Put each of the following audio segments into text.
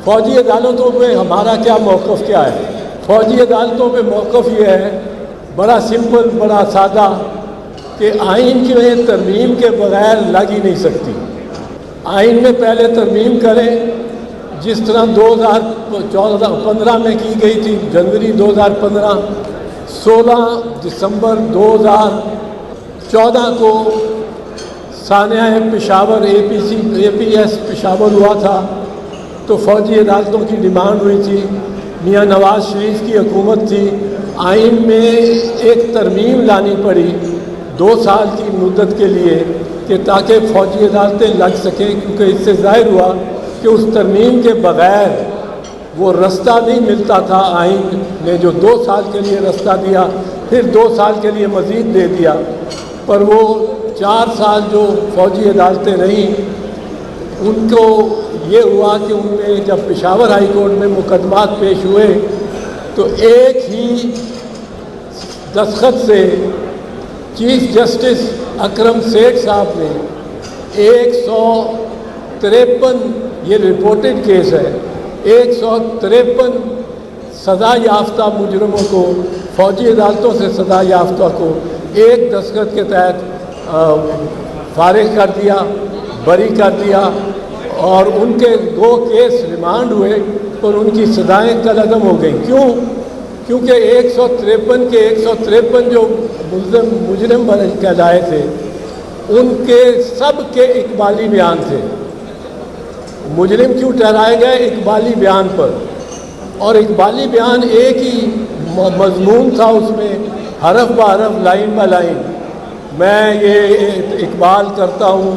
فوجی عدالتوں پہ ہمارا کیا موقف کیا ہے؟ فوجی عدالتوں پہ موقف یہ ہے بڑا سمپل، بڑا سادہ، کہ آئین کی ترمیم کے بغیر لگ ہی نہیں سکتی۔ آئین میں پہلے ترمیم کریں، جس طرح 2015 میں کی گئی تھی، جنوری 2015، 16 دسمبر 2014 کو سانحہ پشاور اے پی ایس پشاور ہوا تھا، تو فوجی عدالتوں کی ڈیمانڈ ہوئی تھی، میاں نواز شریف کی حکومت تھی، آئین میں ایک ترمیم لانی پڑی 2 سال کی مدت کے لیے کہ تاکہ فوجی عدالتیں لگ سکیں، کیونکہ اس سے ظاہر ہوا کہ اس ترمیم کے بغیر وہ رستہ نہیں ملتا تھا۔ آئین نے جو 2 سال کے لیے رستہ دیا، پھر 2 سال کے لیے مزید دے دیا، پر وہ 4 سال جو فوجی عدالتیں رہیں، ان کو یہ ہوا کہ ان میں جب پشاور ہائی کورٹ میں مقدمات پیش ہوئے تو ایک ہی دستخط سے چیف جسٹس اکرم سیٹھ صاحب نے 153، یہ رپورٹڈ کیس ہے، 153 سزا یافتہ مجرموں کو، فوجی عدالتوں سے سزا یافتہ کو ایک دستخط کے تحت فارغ کر دیا، بری کر دیا، اور ان کے 2 کیس ریمانڈ ہوئے اور ان کی سزائیں کالعدم ہو گئیں۔ کیوں؟ کیونکہ 153 کے 153 جو مجرم کہلائے تھے، ان کے سب کے اقبالی بیان تھے۔ مجرم کیوں ٹھہرائے گئے؟ اقبالی بیان پر، اور اقبالی بیان ایک ہی مضمون تھا، اس میں حرف بہ حرف، لائن بہ لائن، میں یہ اقبال کرتا ہوں،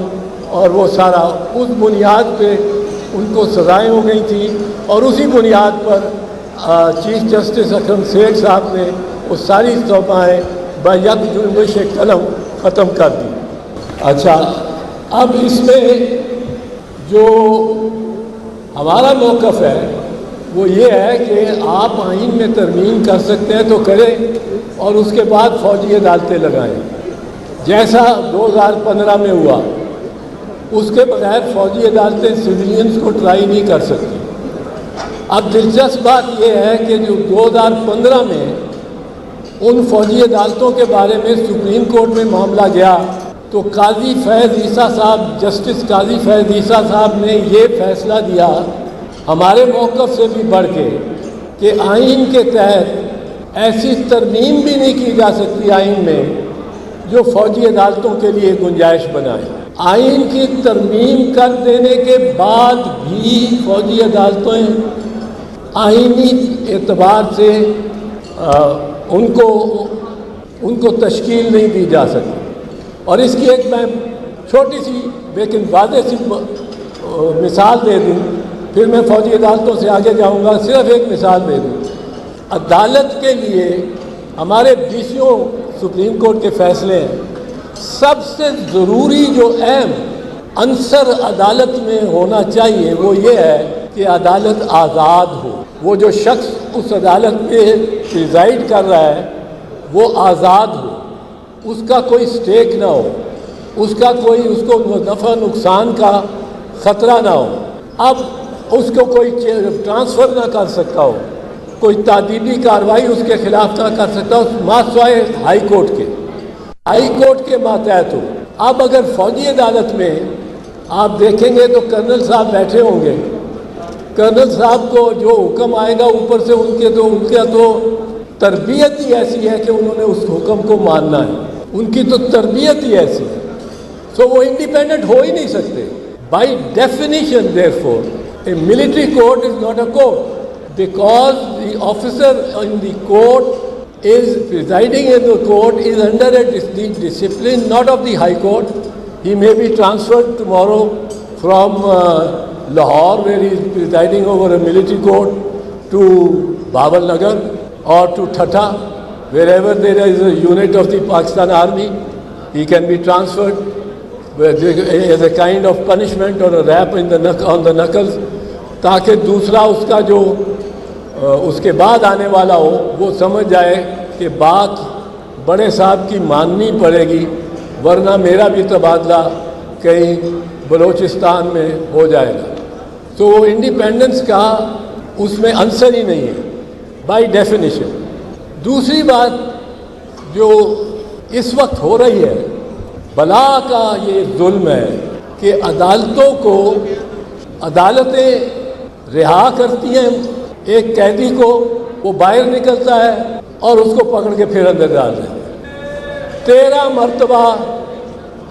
اور وہ سارا اس بنیاد پہ ان کو سزائیں ہو گئی تھیں، اور اسی بنیاد پر چیف جسٹس اکرم سیٹھ صاحب نے وہ ساری توبائیں بیک جنبش قلم ختم کر دی۔ اچھا، اب اس میں جو ہمارا موقف ہے وہ یہ ہے کہ آپ آئین میں ترمیم کر سکتے ہیں تو کریں، اور اس کے بعد فوجی عدالتیں لگائیں، جیسا 2015 میں ہوا۔ اس کے بغیر فوجی عدالتیں سویلینز کو ٹرائی نہیں کر سکتی۔ اب دلچسپ بات یہ ہے کہ جو 2015 میں ان فوجی عدالتوں کے بارے میں سپریم کورٹ میں معاملہ گیا، تو قاضی فیض عیسیٰ صاحب، جسٹس قاضی فیض عیسیٰ صاحب نے یہ فیصلہ دیا ہمارے موقف سے بھی بڑھ کے کہ آئین کے تحت ایسی ترمیم بھی نہیں کی جا سکتی آئین میں جو فوجی عدالتوں کے لیے گنجائش بنائے۔ آئین کی ترمیم کر دینے کے بعد بھی فوجی عدالتیں آئینی اعتبار سے ان کو تشکیل نہیں دی جا سکتی۔ اور اس کی ایک میں چھوٹی سی لیکن واضح سی مثال دے دوں، پھر میں فوجی عدالتوں سے آگے جاؤں گا۔ صرف ایک مثال دے دوں، عدالت کے لیے ہمارے 20 سپریم کورٹ کے فیصلے ہیں، سب سے ضروری جو اہم عنصر عدالت میں ہونا چاہیے وہ یہ ہے کہ عدالت آزاد ہو۔ وہ جو شخص اس عدالت میں پریزائڈ کر رہا ہے وہ آزاد ہو، اس کا کوئی سٹیک نہ ہو، اس کو نفع نقصان کا خطرہ نہ ہو، اب اس کو کوئی ٹرانسفر نہ کر سکتا ہو، کوئی تعدیبی کارروائی اس کے خلاف نہ کر سکتا ہو ماسوائے ہائی کورٹ کے ماتحت ہو۔ اب اگر فوجی عدالت میں آپ دیکھیں گے تو کرنل صاحب بیٹھے ہوں گے، کرنل صاحب کو جو حکم آئے گا اوپر سے ان کا تو تربیت ہی ایسی ہے کہ انہوں نے اس حکم کو ماننا ہے، ان کی تو تربیت ہی ایسی ہے، سو وہ انڈیپینڈنٹ ہو ہی نہیں سکتے۔ By definition therefore a military court is not a court, because the officer in the court is presiding in the court is under the discipline not of the High Court. He may be transferred tomorrow from Lahore, where he is presiding over a military court, to Bawal Nagar or to Thatha, wherever there is a unit of the Pakistan Army. He can be transferred as a kind of punishment or a rap on the knuckles, تاکہ دوسرا اس کا جو اس کے بعد آنے والا ہو وہ سمجھ جائے کہ بات بڑے صاحب کی ماننی پڑے گی، ورنہ میرا بھی تبادلہ کہیں بلوچستان میں ہو جائے گا۔ تو وہ انڈیپینڈنس کا اس میں عنصر ہی نہیں ہے بائی ڈیفینیشن۔ دوسری بات جو اس وقت ہو رہی ہے، بلا کا یہ ظلم ہے کہ عدالتوں کو عدالتیں رہا کرتی ہیں ایک قیدی کو، وہ باہر نکلتا ہے اور اس کو پکڑ کے پھر اندر ڈال دیتے ہیں۔ 13 مرتبہ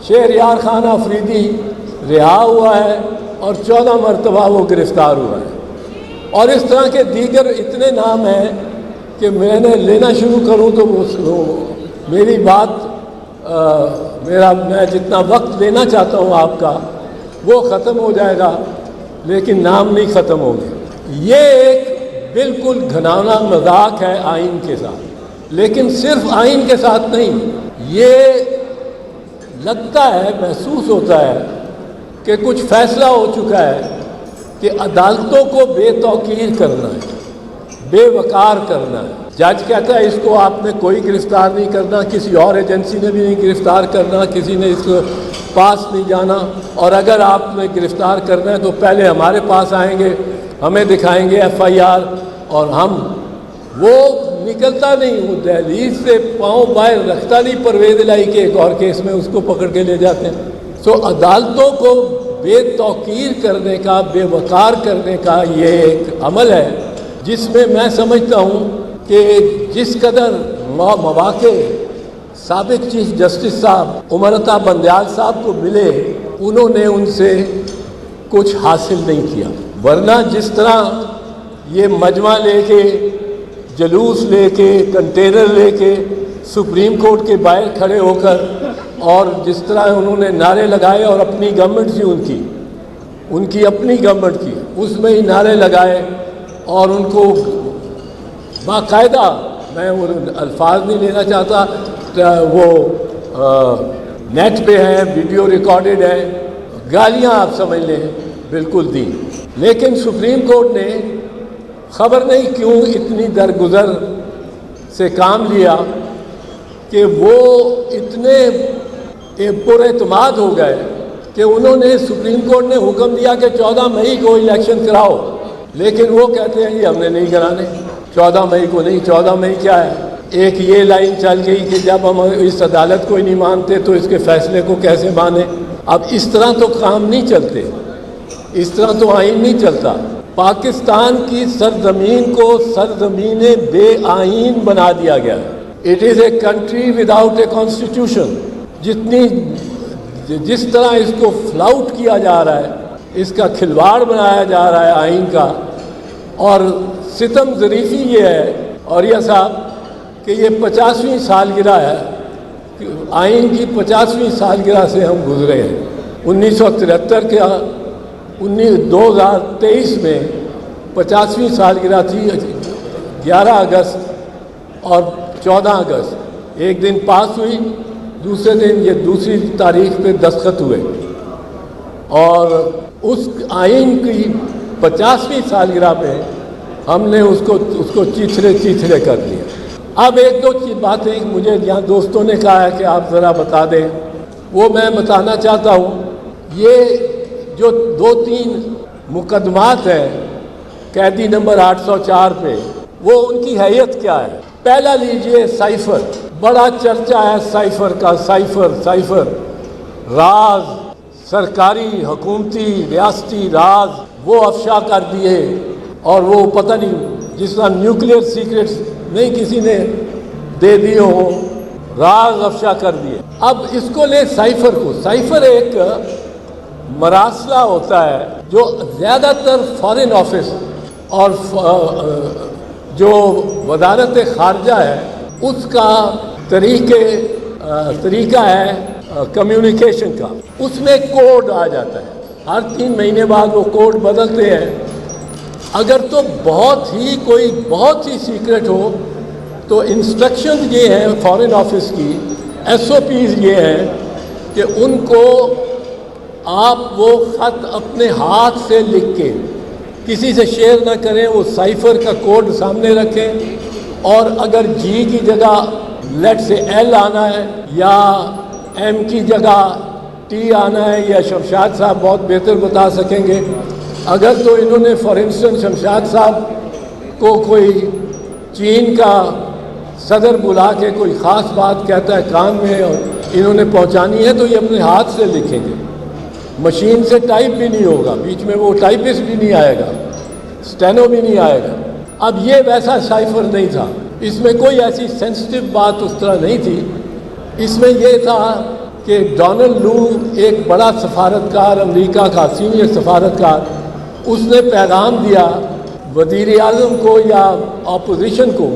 شہریار خان آفریدی رہا ہوا ہے اور 14 مرتبہ وہ گرفتار ہوا ہے، اور اس طرح کے دیگر اتنے نام ہیں کہ میں نے لینا شروع کروں تو میری بات میں جتنا وقت لینا چاہتا ہوں آپ کا وہ ختم ہو جائے گا، لیکن نام نہیں ختم ہوں گے۔ یہ ایک بالکل گھناؤنا مذاق ہے آئین کے ساتھ، لیکن صرف آئین کے ساتھ نہیں، یہ لگتا ہے، محسوس ہوتا ہے کہ کچھ فیصلہ ہو چکا ہے کہ عدالتوں کو بے توقیر کرنا ہے، بے وقار کرنا ہے۔ جج کہتا ہے اس کو آپ نے کوئی گرفتار نہیں کرنا، کسی اور ایجنسی نے بھی نہیں گرفتار کرنا، کسی نے اس کو پاس نہیں جانا، اور اگر آپ نے گرفتار کرنا ہے تو پہلے ہمارے پاس آئیں گے، ہمیں دکھائیں گے FIR، اور ہم وہ نکلتا نہیں، وہ دہلیز سے پاؤں باہر رکھتا نہیں پرویز الہی کے ایک اور کیس میں، اس کو پکڑ کے لے جاتے ہیں۔ تو عدالتوں کو بے توقیر کرنے کا، بے وقار کرنے کا یہ ایک عمل ہے جس میں سمجھتا ہوں کہ جس قدر مواقع سابق چیف جسٹس صاحب عمر عطا بندیال صاحب کو ملے، انہوں نے ان سے کچھ حاصل نہیں کیا، ورنہ جس طرح یہ مجمع لے کے، جلوس لے کے، کنٹینر لے کے سپریم کورٹ کے باہر کھڑے ہو کر، اور جس طرح انہوں نے نعرے لگائے، اور اپنی گورنمنٹ تھی ان کی اپنی گورنمنٹ تھی، اس میں ہی نعرے لگائے، اور ان کو باقاعدہ، میں وہ الفاظ نہیں لینا چاہتا، وہ نیٹ پہ ہیں، ویڈیو ریکارڈڈ ہے، گالیاں آپ سمجھ لیں بالکل دی، لیکن سپریم کورٹ نے خبر نہیں کیوں اتنی درگزر سے کام لیا کہ وہ اتنے پر اعتماد ہو گئے کہ انہوں نے، سپریم کورٹ نے حکم دیا کہ 14 مئی کو الیکشن کراؤ، لیکن وہ کہتے ہیں جی ہم نے نہیں کرانے، 14 مئی کو نہیں۔ 14 مئی کیا ہے؟ ایک یہ لائن چل گئی کہ جب ہم اس عدالت کو ہی نہیں مانتے تو اس کے فیصلے کو کیسے مانیں؟ اب اس طرح تو کام نہیں چلتے، اس طرح تو آئین نہیں چلتا۔ پاکستان کی سرزمین کو سرزمین بے آئین بنا دیا گیا ہے۔ It is a country without a constitution. جس طرح اس کو فلاؤٹ کیا جا رہا ہے، اس کا کھلواڑ بنایا جا رہا ہے آئین کا، اور ستم ظریفی یہ ہے اوریہ صاحب کہ یہ 50ویں سالگرہ ہے، آئین کی 50ویں سالگرہ سے ہم گزرے ہیں۔ 1973 کے 2023 میں 50ویں سالگرہ تھی، 11 اگست اور 14 اگست، ایک دن پاس ہوئی، دوسرے دن یہ دوسری تاریخ پہ دستخط ہوئے، اور اس آئین کی 50ویں سالگرہ پہ ہم نے اس کو چیتھڑے کر دیا۔ اب ایک دو باتیں مجھے یہاں دوستوں نے کہا ہے کہ آپ ذرا بتا دیں، وہ میں بتانا چاہتا ہوں۔ یہ جو 2-3 مقدمات ہیں قیدی نمبر 804 پہ، وہ ان کی حیثیت کیا ہے؟ پہلا لیجئے سائفر، بڑا چرچا ہے سائفر کا، سائفر راز، سرکاری حکومتی ریاستی راز وہ افشا کر دیے، اور وہ پتہ نہیں جس طرح نیوکلیئر سیکرٹس نہیں کسی نے دے دیے ہوں، راز افشا کر دیے۔ اب اس کو لے سائفر کو، سائفر ایک مراسلہ ہوتا ہے جو زیادہ تر فارن آفس اور جو وزارت خارجہ ہے اس کا طریقہ ہے کمیونیکیشن کا، اس میں کوڈ آ جاتا ہے، ہر 3 مہینے بعد وہ کوڈ بدلتے ہیں۔ اگر تو بہت ہی سیکرٹ ہو تو انسٹرکشن یہ ہیں فارن آفس کی، SOPs یہ ہیں کہ ان کو آپ وہ خط اپنے ہاتھ سے لکھ کے کسی سے شیئر نہ کریں، وہ سائفر کا کوڈ سامنے رکھیں، اور اگر جی کی جگہ لیٹ سے ایل آنا ہے یا ایم کی جگہ ٹی آنا ہے، یا شمشاد صاحب بہت بہتر بتا سکیں گے، اگر تو انہوں نے فار انسٹنس شمشاد صاحب کو کوئی چین کا صدر بلا کے کوئی خاص بات کہتا ہے کان میں اور انہوں نے پہنچانی ہے تو یہ اپنے ہاتھ سے لکھیں گے، مشین سے ٹائپ بھی نہیں ہوگا، بیچ میں وہ ٹائپسٹ بھی نہیں آئے گا، اسٹینو بھی نہیں آئے گا۔ اب یہ ویسا سائفر نہیں تھا، اس میں کوئی ایسی سینسٹیو بات اس طرح نہیں تھی، اس میں یہ تھا کہ ڈونلڈ لو ایک بڑا سفارتکار امریکہ کا سینئر سفارتکار، اس نے پیغام دیا وزیر اعظم کو یا اپوزیشن کو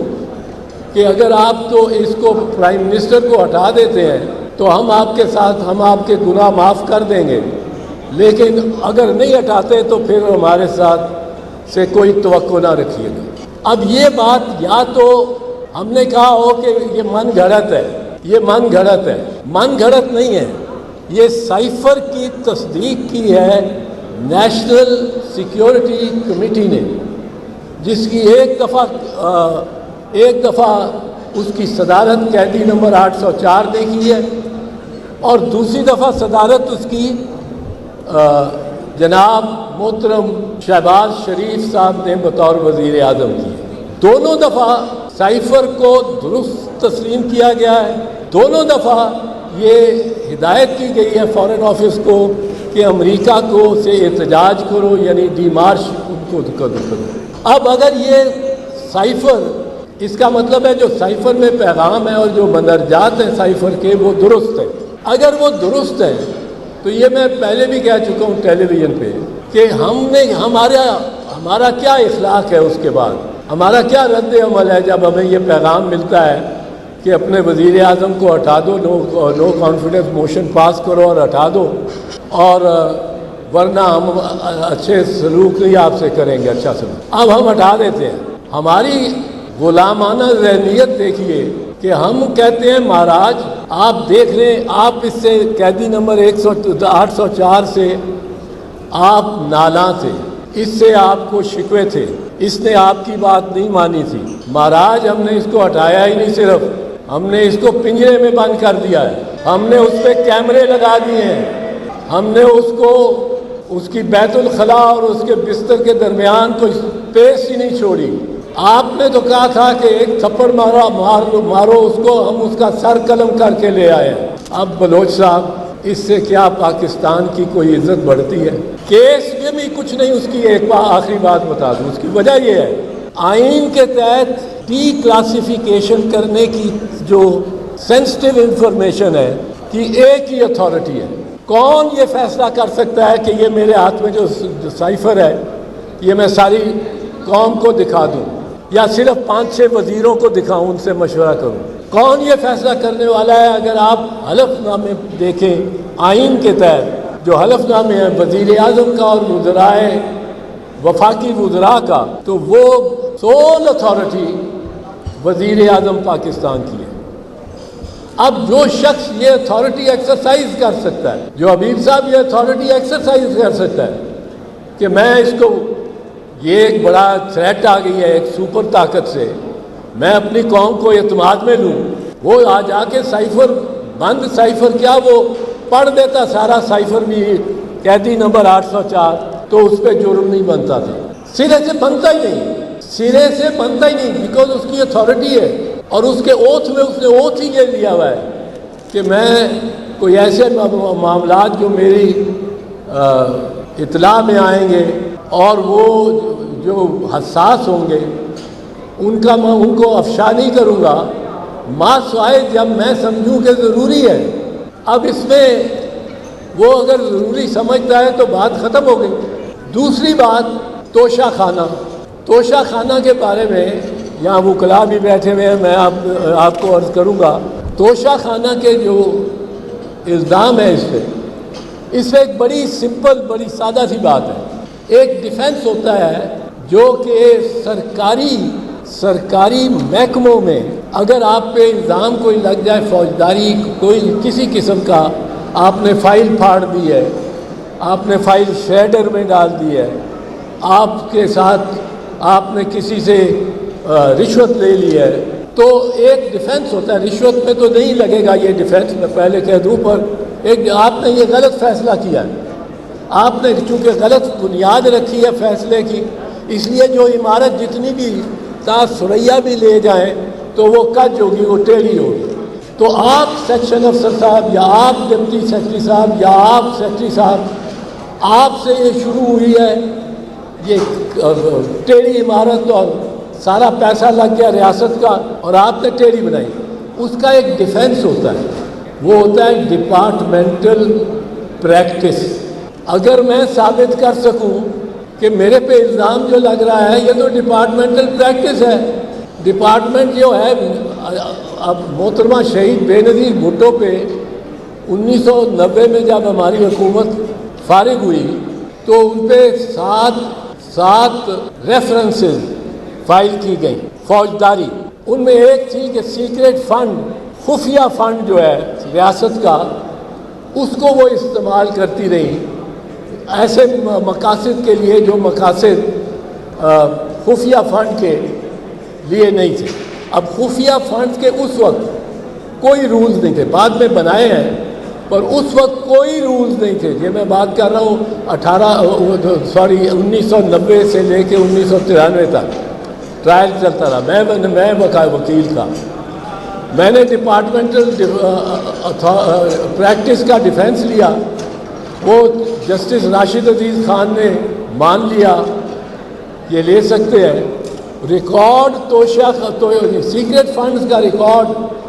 کہ اگر آپ تو اس کو پرائم منسٹر کو ہٹا دیتے ہیں تو ہم آپ کے ساتھ ہم آپ کے گناہ معاف کر دیں گے، لیکن اگر نہیں ہٹاتے تو پھر ہمارے ساتھ سے کوئی توقع نہ رکھیے گا۔ اب یہ بات یا تو ہم نے کہا ہو کہ یہ من گھڑت ہے، یہ من گھڑت ہے، من گھڑت نہیں ہے، یہ سائفر کی تصدیق کی ہے نیشنل سیکیورٹی کمیٹی نے، جس کی ایک دفعہ اس کی صدارت قیدی نمبر 804 نے کی ہے اور دوسری دفعہ صدارت اس کی جناب محترم شہباز شریف صاحب نے بطور وزیر اعظم کی ہے۔ دونوں دفعہ سائفر کو درست تسلیم کیا گیا ہے، دونوں دفعہ یہ ہدایت کی گئی ہے فارن آفس کو کہ امریکہ کو سے احتجاج کرو، یعنی ڈی مارش ان کو کرو۔ اب اگر یہ سائفر، اس کا مطلب ہے جو سائفر میں پیغام ہے اور جو مندرجات ہیں سائفر کے وہ درست ہیں۔ اگر وہ درست ہے تو یہ میں پہلے بھی کہہ چکا ہوں ٹیلی ویژن پہ کہ ہمارا کیا اخلاق ہے، اس کے بعد ہمارا کیا رد عمل ہے جب ہمیں یہ پیغام ملتا ہے کہ اپنے وزیر اعظم کو ہٹا دو، نو کانفیڈنس موشن پاس کرو اور ہٹا دو، اور ورنہ ہم اچھے سلوک نہیں آپ سے کریں گے، اچھا سلوک۔ اب ہم ہٹا دیتے ہیں۔ ہماری غلامانہ ذہنیت دیکھیے کہ ہم کہتے ہیں مہاراج آپ دیکھ لیں، آپ اس سے قیدی نمبر 804 سے آپ نالاں تھے، اس سے آپ کو شکوے تھے، اس نے آپ کی بات نہیں مانی تھی۔ مہاراج ہم نے اس کو ہٹایا ہی نہیں، صرف ہم نے اس کو پنجرے میں بند کر دیا ہے، ہم نے اس پہ کیمرے لگا دیے ہیں، ہم نے اس کو اس کی بیت الخلاء اور اس کے بستر کے درمیان کوئی اسپیس ہی نہیں چھوڑی۔ آپ نے تو کہا تھا کہ ایک تھپڑ مارو اس کو، ہم اس کا سر قلم کر کے لے آئے۔ اب بلوچ صاحب اس سے کیا پاکستان کی کوئی عزت بڑھتی ہے؟ کیس میں بھی کچھ نہیں، اس کی ایک آخری بات بتا دوں، اس کی وجہ یہ ہے آئین کے تحت ڈی کلاسیفیکیشن کرنے کی جو سینسٹیو انفارمیشن ہے کہ ایک ہی اتھارٹی ہے۔ کون یہ فیصلہ کر سکتا ہے کہ یہ میرے ہاتھ میں جو سائفر ہے یہ میں ساری قوم کو دکھا دوں یا صرف 5-6 وزیروں کو دکھاؤں، ان سے مشورہ کروں؟ کون یہ فیصلہ کرنے والا ہے؟ اگر آپ حلف نامے دیکھیں آئین کے تحت جو حلف نامے ہیں وزیر اعظم کا اور وزرائے وفاقی وزراء کا، تو وہ سول اتھارٹی وزیر اعظم پاکستان کی ہے۔ اب جو شخص یہ اتھارٹی ایکسرسائز کر سکتا ہے، جو حبیب صاحب یہ اتھارٹی ایکسرسائز کر سکتا ہے کہ میں اس کو، یہ ایک بڑا تھریٹ آ گئی ہے ایک سپر طاقت سے، میں اپنی قوم کو اعتماد میں لوں، وہ آ جا کے سائفر بند، سائفر کیا وہ پڑھ دیتا سارا سائفر بھی قیدی نمبر 804، تو اس پہ جرم نہیں بنتا تھا، سرے سے بنتا ہی نہیں، سرے سے بنتا ہی نہیں، بیکاز اس کی اتھارٹی ہے اور اس کے اوتھ میں اس نے اوتھ ہی یہ لیا ہوا ہے کہ میں کوئی ایسے معاملات جو میری اطلاع میں آئیں گے اور وہ جو حساس ہوں گے ان کو افشا نہیں کروں گا، ما سوائے جب میں سمجھوں کہ ضروری ہے۔ اب اس میں وہ اگر ضروری سمجھتا ہے تو بات ختم ہو گئی۔ دوسری بات توشہ خانہ، توشہ خانہ کے بارے میں یہاں وکلا بھی بیٹھے ہوئے ہیں، میں آپ کو عرض کروں گا، توشہ خانہ کے جو الزام ہے اس پہ ایک بڑی سمپل، بڑی سادہ سی بات ہے۔ ایک ڈیفنس ہوتا ہے جو کہ سرکاری محکموں میں اگر آپ پہ الزام کوئی لگ جائے، فوجداری کوئی کسی قسم کا، آپ نے فائل پھاڑ دی ہے، آپ نے فائل شیڈر میں ڈال دی ہے، آپ کے ساتھ آپ نے کسی سے رشوت لے لی ہے، تو ایک ڈیفنس ہوتا ہے۔ رشوت میں تو نہیں لگے گا یہ ڈیفنس، میں پہلے کہہ دوں، پر ایک آپ نے یہ غلط فیصلہ کیا ہے، آپ نے چونکہ غلط بنیاد رکھی ہے فیصلے کی، اس لیے جو عمارت جتنی بھی تا ثریا بھی لے جائیں تو وہ کج ہوگی، وہ ٹیڑھی ہوگی۔ تو آپ سیکشن افسر صاحب یا آپ ڈپٹی سیکرٹری صاحب یا آپ سیکرٹری صاحب، آپ سے یہ شروع ہوئی ہے یہ ٹیڑھی عمارت اور سارا پیسہ لگ گیا ریاست کا اور آپ نے ٹیڑھی بنائی۔ اس کا ایک ڈیفینس ہوتا ہے، وہ ہوتا ہے ڈپارٹمنٹل پریکٹس۔ اگر میں ثابت کر سکوں کہ میرے پہ الزام جو لگ رہا ہے یہ تو ڈپارٹمنٹل پریکٹس ہے، ڈپارٹمنٹ جو ہے اب محترمہ شہید بے نظیر بھٹو پہ 1990 میں جب ہماری حکومت فارغ ہوئی تو ان پہ سات ریفرنسز فائل کی گئی فوجداری۔ ان میں ایک تھی کہ سیکریٹ فنڈ، خفیہ فنڈ جو ہے ریاست کا، اس کو وہ استعمال کرتی رہی ایسے مقاصد کے لیے جو مقاصد خفیہ فنڈ کے لیے نہیں تھے۔ اب خفیہ فنڈ کے اس وقت کوئی رولز نہیں تھے، بعد میں بنائے ہیں، پر اس وقت کوئی رولز نہیں تھے۔ یہ میں بات کر رہا ہوں 1990 سے لے کے 1993 تک ٹرائل چلتا رہا۔ میں وکیل تھا، میں نے ڈپارٹمنٹل پریکٹس کا ڈیفینس لیا، وہ جسٹس راشد عزیز خان نے مان لیا یہ لے سکتے ہیں۔ ریکارڈ توشہ سیکریٹ فنڈز کا ریکارڈ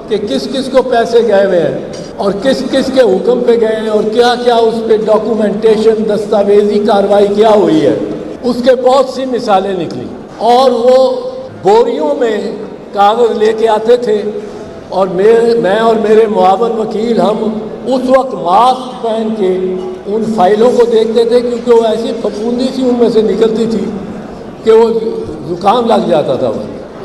کہ کس کس کو پیسے گئے ہوئے ہیں اور کس کس کے حکم پہ گئے ہیں اور کیا کیا اس پہ ڈاکومنٹیشن دستاویزی کارروائی کیا ہوئی ہے، اس کے بہت سی مثالیں نکلی۔ اور وہ بوریوں میں کاغذ لے کے آتے تھے اور میں اور میرے معاون وکیل ہم اس وقت ماسک پہن کے ان فائلوں کو دیکھتے تھے، کیونکہ وہ ایسی پھپھوندی سی ان میں سے نکلتی تھی کہ وہ زکام لگ جاتا تھا۔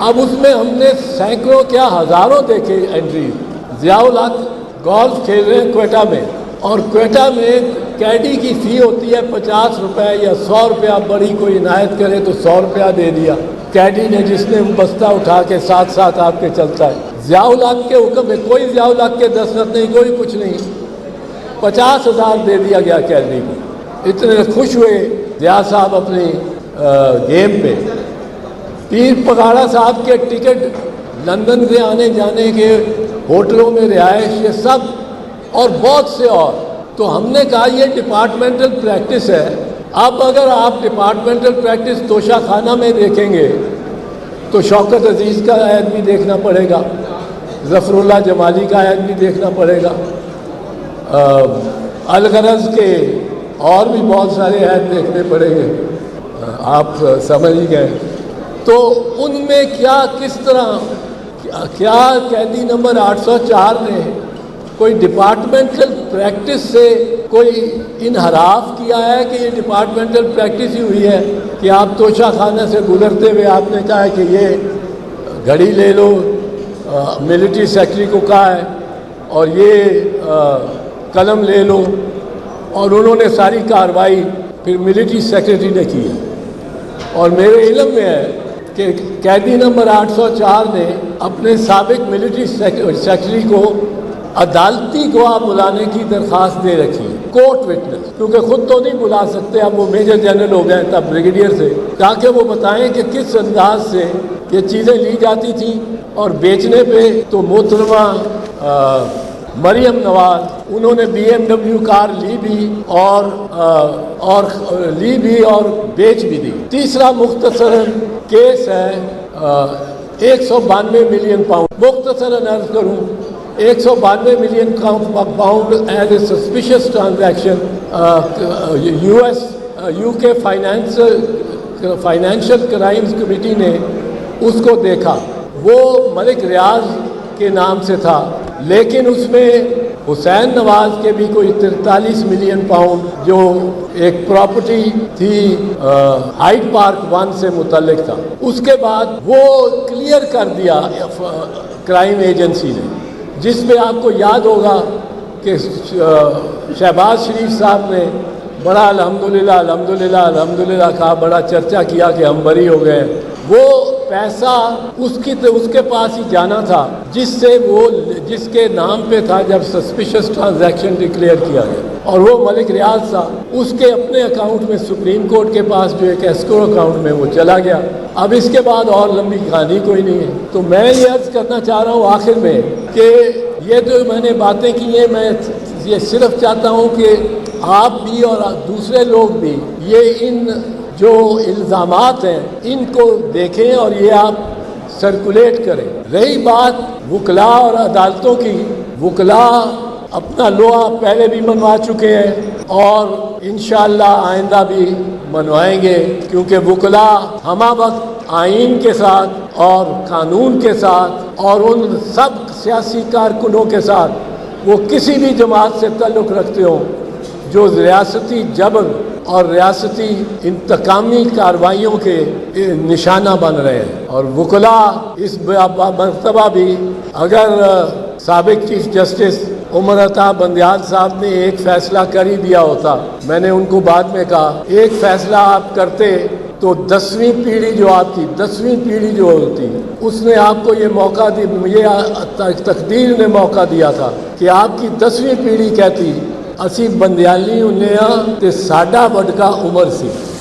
اب اس میں ہم نے سینکڑوں کیا ہزاروں دیکھے انٹریز۔ ضیاء الحق گولف کھیل رہے ہیں کوئٹہ میں، اور کوئٹہ میں کیڈی کی فی ہوتی ہے 50 روپے یا 100 روپیہ، بڑی کوئی عنایت کرے تو 100 روپیہ دے دیا کیڈی نے، جس نے بستہ اٹھا کے ساتھ ساتھ آپ کے چلتا ہے۔ ضیاء الحق کے حکم میں کوئی ضیاء الحق کے دستخط نہیں، کوئی کچھ نہیں، 50,000 دے دیا گیا کیڈی کو۔ اتنے خوش ہوئے ضیاء صاحب اپنی گیم پہ۔ پیر پگاڑا صاحب کے ٹکٹ، لندن سے آنے جانے کے، ہوٹلوں میں رہائش، یہ سب اور بہت سے اور۔ تو ہم نے کہا یہ ڈپارٹمنٹل پریکٹس ہے۔ اب اگر آپ ڈپارٹمنٹل پریکٹس توشہ خانہ میں دیکھیں گے تو شوکت عزیز کا عہد بھی دیکھنا پڑے گا، ظفر اللہ جمالی کا عہد بھی دیکھنا پڑے گا، الغرض کے اور بھی بہت سارے عہد دیکھنے پڑیں گے، آپ سمجھ ہی گئے۔ تو ان میں کیا کس طرح کیا قیدی نمبر 804 نے کوئی ڈپارٹمنٹل پریکٹس سے کوئی انحراف کیا ہے کہ یہ ڈپارٹمنٹل پریکٹس ہی ہوئی ہے کہ آپ توشہ خانہ سے گزرتے ہوئے آپ نے کہا ہے کہ یہ گھڑی لے لو، ملٹری سیکرٹری کو کہا ہے، اور یہ قلم لے لو، اور انہوں نے ساری کارروائی پھر ملٹری سیکرٹری نے کی ہے۔ اور میرے علم میں ہے کہ قیدی نمبر 804 نے اپنے سابق ملٹری سیکرٹری کو عدالتی گواہ بلانے کی درخواست دے رکھی ہے، کورٹ وٹنس، کیونکہ خود تو نہیں بلا سکتے، اب وہ میجر جنرل ہو گئے تب بریگیڈیئر سے، تاکہ وہ بتائیں کہ کس انداز سے یہ چیزیں لی جاتی تھیں اور بیچنے پہ۔ تو محترمہ مریم نواز، انہوں نے BMW کار لی بھی اور بیچ بھی دی۔ تیسرا مختصراً کیس ہے 192 ملین پاؤنڈ، مختصراً عرض کروں 192 million pound as a suspicious transaction. UK financial crimes committee نے اس کو دیکھا، وہ ملک ریاض کے نام سے تھا، لیکن اس میں حسین نواز کے بھی کوئی 43 ملین پاؤنڈ جو ایک پراپرٹی تھی ہائیڈ پارک 1 سے متعلق تھا۔ اس کے بعد وہ کلیئر کر دیا کرائم ایجنسی نے، جس میں آپ کو یاد ہوگا کہ شہباز شریف صاحب نے بڑا الحمدللہ الحمدللہ الحمدللہ کہا، بڑا چرچا کیا کہ ہم بری ہو گئے۔ وہ پیسہ اس کے پاس ہی جانا تھا جس کے نام پہ تھا جب سسپیشس ٹرانزیکشن ڈکلیئر کیا گیا، اور وہ ملک ریاض تھا، اس کے اپنے اکاؤنٹ میں سپریم کورٹ کے پاس جو ایک ایسکرو اکاؤنٹ میں وہ چلا گیا۔ اب اس کے بعد اور لمبی کہانی کوئی نہیں ہے۔ تو میں یہ عرض کرنا چاہ رہا ہوں آخر میں کہ یہ جو میں نے باتیں کی ہیں، میں یہ صرف چاہتا ہوں کہ آپ بھی اور دوسرے لوگ بھی یہ ان جو الزامات ہیں ان کو دیکھیں اور یہ آپ سرکولیٹ کریں۔ رہی بات وکلاء اور عدالتوں کی، وکلاء اپنا لوہا پہلے بھی منوا چکے ہیں اور انشاءاللہ آئندہ بھی منوائیں گے، کیونکہ وکلاء ہمہ وقت آئین کے ساتھ اور قانون کے ساتھ اور ان سب سیاسی کارکنوں کے ساتھ وہ کسی بھی جماعت سے تعلق رکھتے ہوں جو ریاستی جبر اور ریاستی انتقامی کارروائیوں کے نشانہ بن رہے ہیں۔ اور وکلاء اس مرتبہ بھی اگر سابق چیف جسٹس عمر عطا بندیال صاحب نے ایک فیصلہ کر ہی دیا ہوتا، میں نے ان کو بعد میں کہا ایک فیصلہ آپ کرتے تو 10ویں پیڑھی جو آپ کی 10ویں پیڑھی جو ہوتی اس نے آپ کو یہ موقع دی، یہ تقدیر نے موقع دیا تھا کہ آپ کی 10ویں پیڑھی کہتی اسی بندیالی ہوں تے ساڈا وڈکا عمر سی۔